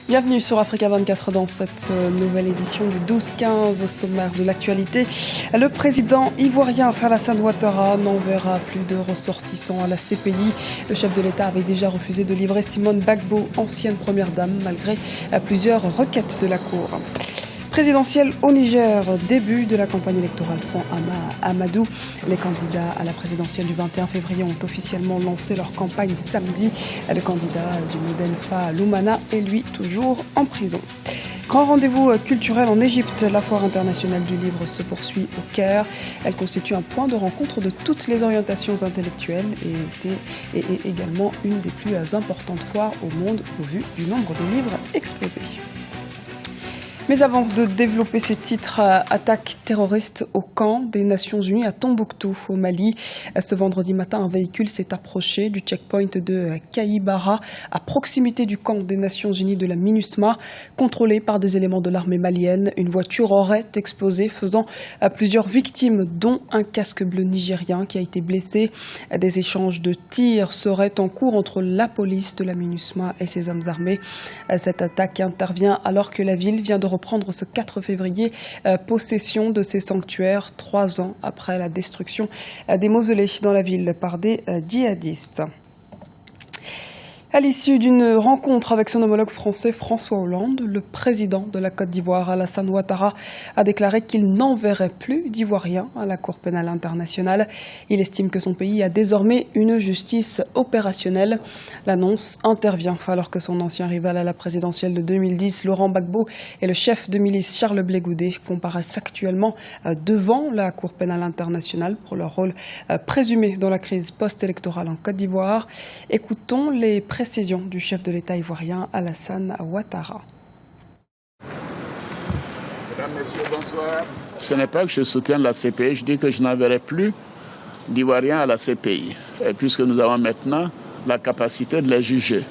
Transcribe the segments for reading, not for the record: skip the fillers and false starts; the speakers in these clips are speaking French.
Bienvenue sur Africa 24 dans cette nouvelle édition du 12-15 au sommaire de l'actualité. Le président ivoirien Alassane Ouattara n'enverra plus de ressortissants à la CPI. Le chef de l'État avait déjà refusé de livrer Simone Gbagbo, ancienne première dame, malgré plusieurs requêtes de la Cour. Présidentielle au Niger, début de la campagne électorale sans Amadou. Les candidats à la présidentielle du 21 février ont officiellement lancé leur campagne samedi. Le candidat du Modenfa, Lumana, est lui toujours en prison. Grand rendez-vous culturel en Égypte, la foire internationale du livre se poursuit au Caire. Elle constitue un point de rencontre de toutes les orientations intellectuelles et est également une des plus importantes foires au monde au vu du nombre de livres exposés. Mais avant de développer ces titres, attaque terroriste au camp des Nations Unies à Tombouctou, au Mali. Ce vendredi matin, un véhicule s'est approché du checkpoint de Kaïbara, à proximité du camp des Nations Unies de la MINUSMA, contrôlé par des éléments de l'armée malienne. Une voiture aurait explosé, faisant plusieurs victimes, dont un casque bleu nigérien qui a été blessé. Des échanges de tirs seraient en cours entre la police de la MINUSMA et ses hommes armés. Cette attaque intervient alors que la ville vient de reprendre ce 4 février possession de ces sanctuaires, 3 ans après la destruction des mausolées dans la ville par des djihadistes. À l'issue d'une rencontre avec son homologue français François Hollande, le président de la Côte d'Ivoire, Alassane Ouattara, a déclaré qu'il n'enverrait plus d'Ivoiriens à la Cour pénale internationale. Il estime que son pays a désormais une justice opérationnelle. L'annonce intervient alors que son ancien rival à la présidentielle de 2010, Laurent Gbagbo, et le chef de milice Charles Blé Goudé comparaissent actuellement devant la Cour pénale internationale pour leur rôle présumé dans la crise post-électorale en Côte d'Ivoire. Écoutons les précision du chef de l'État ivoirien Alassane Ouattara. Mesdames, Messieurs, bonsoir. Ce n'est pas que je soutiens la CPI, je dis que je n'enverrai plus d'Ivoiriens à la CPI, puisque nous avons maintenant la capacité de les juger.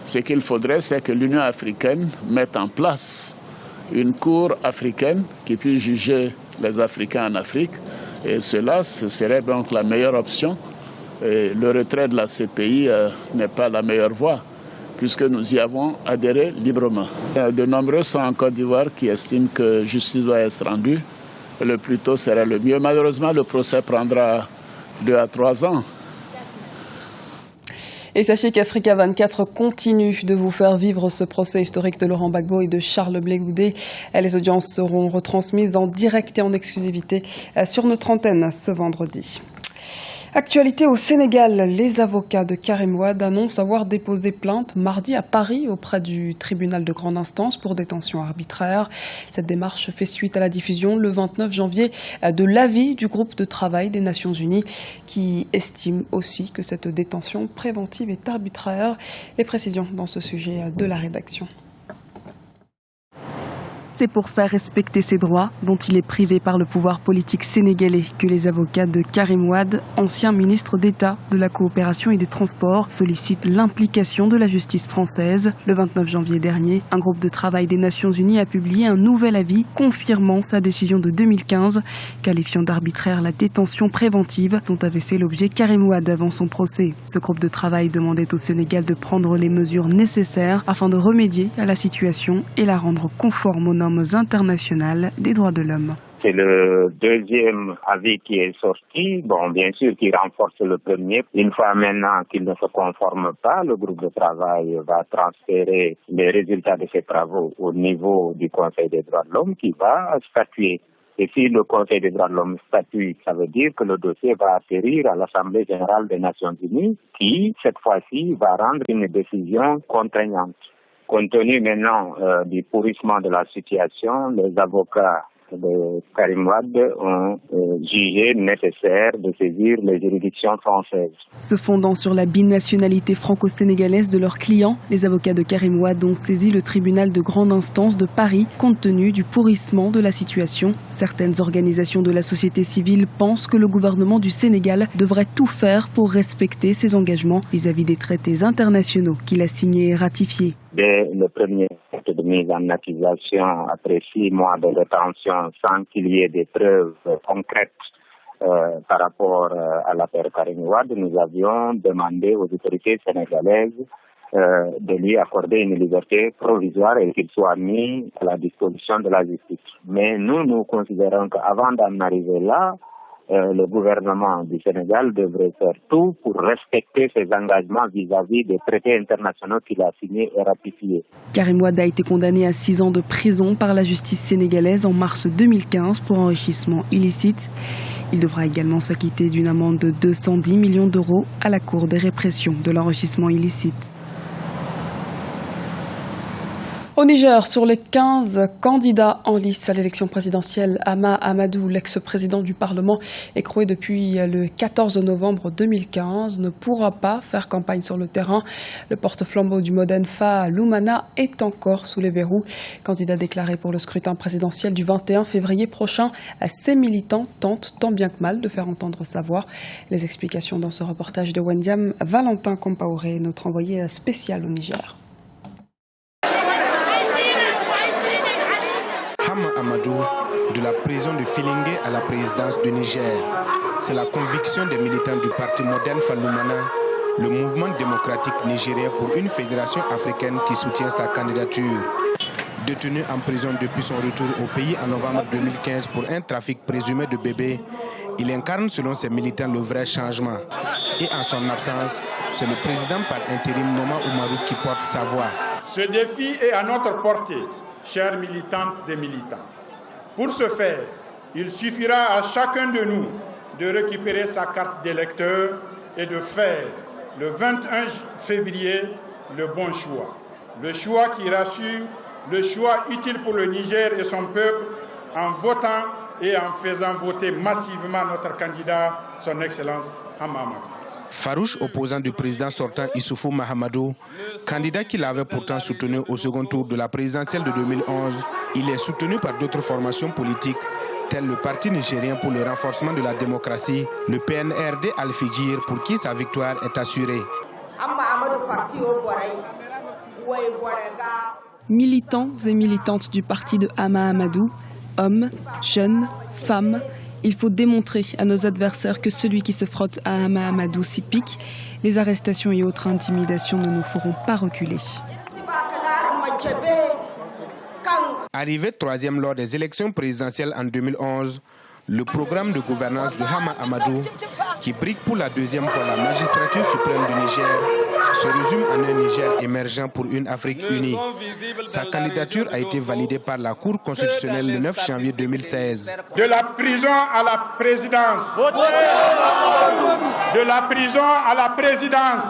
Ce qu'il faudrait, c'est que l'Union africaine mette en place une cour africaine qui puisse juger les Africains en Afrique, et cela, ce serait donc la meilleure option. Et le retrait de la CPI n'est pas la meilleure voie, puisque nous y avons adhéré librement. De nombreux sont en Côte d'Ivoire qui estiment que justice doit être rendue. Le plus tôt serait le mieux. Malheureusement, le procès prendra 2 à 3 ans. Et sachez qu'Africa 24 continue de vous faire vivre ce procès historique de Laurent Gbagbo et de Charles Blé Goudé. Les audiences seront retransmises en direct et en exclusivité sur notre antenne ce vendredi. Actualité au Sénégal, les avocats de Karim Wade annoncent avoir déposé plainte mardi à Paris auprès du tribunal de grande instance pour détention arbitraire. Cette démarche fait suite à la diffusion le 29 janvier de l'avis du groupe de travail des Nations Unies qui estime aussi que cette détention préventive est arbitraire. Les précisions dans ce sujet de la rédaction. C'est pour faire respecter ses droits, dont il est privé par le pouvoir politique sénégalais, que les avocats de Karim Wade, ancien ministre d'État de la coopération et des transports, sollicitent l'implication de la justice française. Le 29 janvier dernier, un groupe de travail des Nations Unies a publié un nouvel avis confirmant sa décision de 2015, qualifiant d'arbitraire la détention préventive dont avait fait l'objet Karim Wade avant son procès. Ce groupe de travail demandait au Sénégal de prendre les mesures nécessaires afin de remédier à la situation et la rendre conforme aux normes internationales des droits de l'homme. C'est le deuxième avis qui est sorti, bien sûr qui renforce le premier. Une fois maintenant qu'il ne se conforme pas, le groupe de travail va transférer les résultats de ses travaux au niveau du Conseil des droits de l'homme qui va statuer. Et si le Conseil des droits de l'homme statue, ça veut dire que le dossier va atterrir à l'Assemblée générale des Nations unies qui, cette fois-ci, va rendre une décision contraignante. Compte tenu maintenant du pourrissement de la situation, les avocats de Karim Wade ont jugé nécessaire de saisir les juridictions françaises. Se fondant sur la binationalité franco-sénégalaise de leurs clients, les avocats de Karim Wade ont saisi le tribunal de grande instance de Paris compte tenu du pourrissement de la situation. Certaines organisations de la société civile pensent que le gouvernement du Sénégal devrait tout faire pour respecter ses engagements vis-à-vis des traités internationaux qu'il a signés et ratifiés. Dès le premier acte de mise en accusation, après 6 mois de rétention, sans qu'il y ait des preuves concrètes par rapport à l'affaire Karim Wade, nous avions demandé aux autorités sénégalaises de lui accorder une liberté provisoire et qu'il soit mis à la disposition de la justice. Mais nous considérons qu'avant d'en arriver là, le gouvernement du Sénégal devrait faire tout pour respecter ses engagements vis-à-vis des traités internationaux qu'il a signés et ratifiés. Karim Wade a été condamné à 6 ans de prison par la justice sénégalaise en mars 2015 pour enrichissement illicite. Il devra également s'acquitter d'une amende de 210 millions d'euros à la Cour des répressions de l'enrichissement illicite. Au Niger, sur les 15 candidats en lice à l'élection présidentielle, Hama Amadou, l'ex-président du Parlement, écroué depuis le 14 novembre 2015, ne pourra pas faire campagne sur le terrain. Le porte-flambeau du Modenfa, Lumana, est encore sous les verrous. Candidat déclaré pour le scrutin présidentiel du 21 février prochain, ses militants tentent tant bien que mal de faire entendre sa voix. Les explications dans ce reportage de Wendiam Valentin Compaoré, notre envoyé spécial au Niger. Hama Amadou, de la prison de Filingué à la présidence du Niger. C'est la conviction des militants du parti moderne Falumana, le mouvement démocratique nigérien pour une fédération africaine qui soutient sa candidature. Détenu en prison depuis son retour au pays en novembre 2015 pour un trafic présumé de bébés, il incarne selon ses militants le vrai changement. Et en son absence, c'est le président par intérim Noma Oumarou qui porte sa voix. Ce défi est à notre portée, chères militantes et militants. Pour ce faire, il suffira à chacun de nous de récupérer sa carte d'électeur et de faire le 21 février le bon choix. Le choix qui rassure, le choix utile pour le Niger et son peuple en votant et en faisant voter massivement notre candidat, son Excellence Hama Amadou. Farouche opposant du président sortant Issoufou Mahamadou, candidat qu'il avait pourtant soutenu au second tour de la présidentielle de 2011, il est soutenu par d'autres formations politiques, telles le Parti nigérien pour le renforcement de la démocratie, le PNRD Al-Fidjir pour qui sa victoire est assurée. Militants et militantes du parti de Hama Amadou, hommes, jeunes, femmes, il faut démontrer à nos adversaires que celui qui se frotte à Hama Amadou s'y pique. Les arrestations et autres intimidations ne nous feront pas reculer. Arrivé troisième lors des élections présidentielles en 2011, le programme de gouvernance de Hama Amadou, qui brigue pour la deuxième fois la magistrature suprême du Niger, se résume en un Niger émergent pour une Afrique unie. Sa candidature a été validée par la Cour constitutionnelle le 9 janvier 2016. De la prison à la présidence. De la prison à la présidence.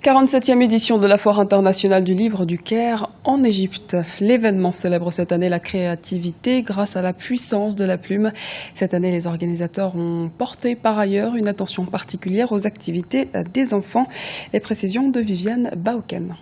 47e édition de la Foire internationale du livre du Caire en Égypte. L'événement célèbre cette année la créativité grâce à la puissance de la plume. Cette année, les organisateurs ont porté par ailleurs une attention particulière aux activités des enfants. Les précisions de Viviane Baoken.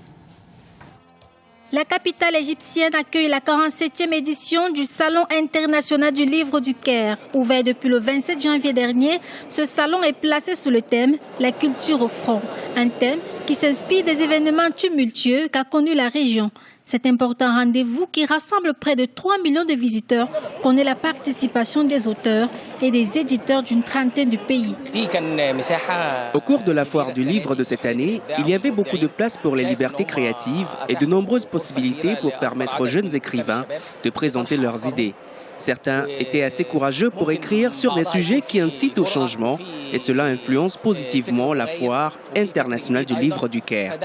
La capitale égyptienne accueille la 47e édition du Salon international du livre du Caire. Ouvert depuis le 27 janvier dernier, ce salon est placé sous le thème « La culture au front », un thème qui s'inspire des événements tumultueux qu'a connu la région. Cet important rendez-vous qui rassemble près de 3 millions de visiteurs connaît la participation des auteurs et des éditeurs d'une trentaine de pays. Au cours de la foire du livre de cette année, il y avait beaucoup de place pour les libertés créatives et de nombreuses possibilités pour permettre aux jeunes écrivains de présenter leurs idées. Certains étaient assez courageux pour écrire sur des sujets qui incitent au changement et cela influence positivement la foire internationale du livre du Caire.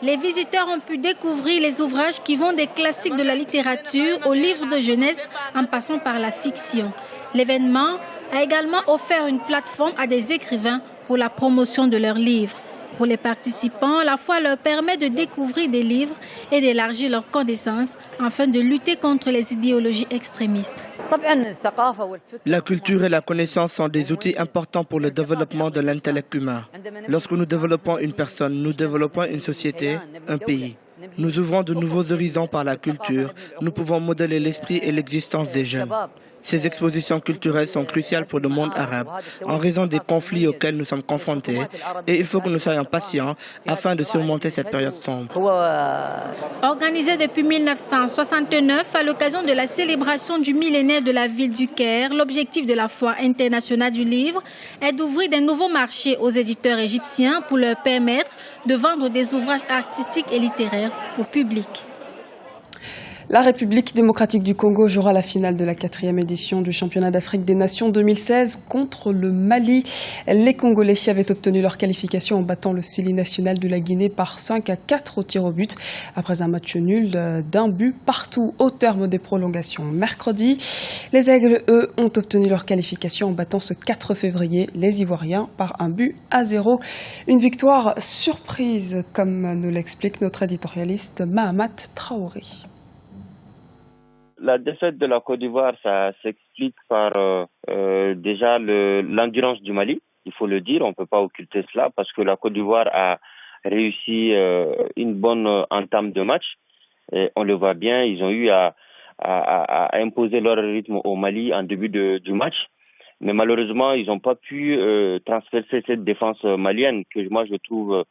Les visiteurs ont pu découvrir les ouvrages qui vont des classiques de la littérature aux livres de jeunesse en passant par la fiction. L'événement a également offert une plateforme à des écrivains pour la promotion de leurs livres. Pour les participants, la foire leur permet de découvrir des livres et d'élargir leurs connaissances afin de lutter contre les idéologies extrémistes. La culture et la connaissance sont des outils importants pour le développement de l'intellect humain. Lorsque nous développons une personne, nous développons une société, un pays. Nous ouvrons de nouveaux horizons par la culture. Nous pouvons modeler l'esprit et l'existence des jeunes. Ces expositions culturelles sont cruciales pour le monde arabe en raison des conflits auxquels nous sommes confrontés et il faut que nous soyons patients afin de surmonter cette période sombre. Organisée depuis 1969 à l'occasion de la célébration du millénaire de la ville du Caire, l'objectif de la Foire internationale du livre est d'ouvrir des nouveaux marchés aux éditeurs égyptiens pour leur permettre de vendre des ouvrages artistiques et littéraires au public. La République démocratique du Congo jouera la finale de la 4e édition du championnat d'Afrique des Nations 2016 contre le Mali. Les Congolais avaient obtenu leur qualification en battant le Sili national de la Guinée par 5-4 au tir au but, après un match nul d'un but partout au terme des prolongations. Mercredi, les Aigles, eux, ont obtenu leur qualification en battant ce 4 février les Ivoiriens par 1-0. Une victoire surprise, comme nous l'explique notre éditorialiste Mahamat Traoré. La défaite de la Côte d'Ivoire, ça s'explique par déjà l'endurance du Mali, il faut le dire, on ne peut pas occulter cela, parce que la Côte d'Ivoire a réussi une bonne entame de match. Et on le voit bien, ils ont eu à imposer leur rythme au Mali en début du match. Mais malheureusement, ils n'ont pas pu transpercer cette défense malienne, que moi je trouve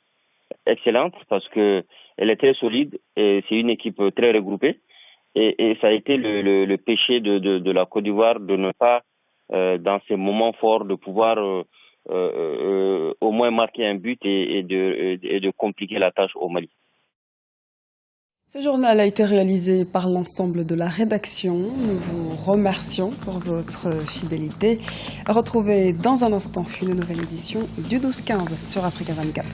excellente, parce qu'elle est très solide et c'est une équipe très regroupée. Et ça a été le péché de la Côte d'Ivoire de ne pas, dans ces moments forts, de pouvoir au moins marquer un but et de compliquer la tâche au Mali. Ce journal a été réalisé par l'ensemble de la rédaction. Nous vous remercions pour votre fidélité. Retrouvez dans un instant une nouvelle édition du 12-15 sur Africa 24.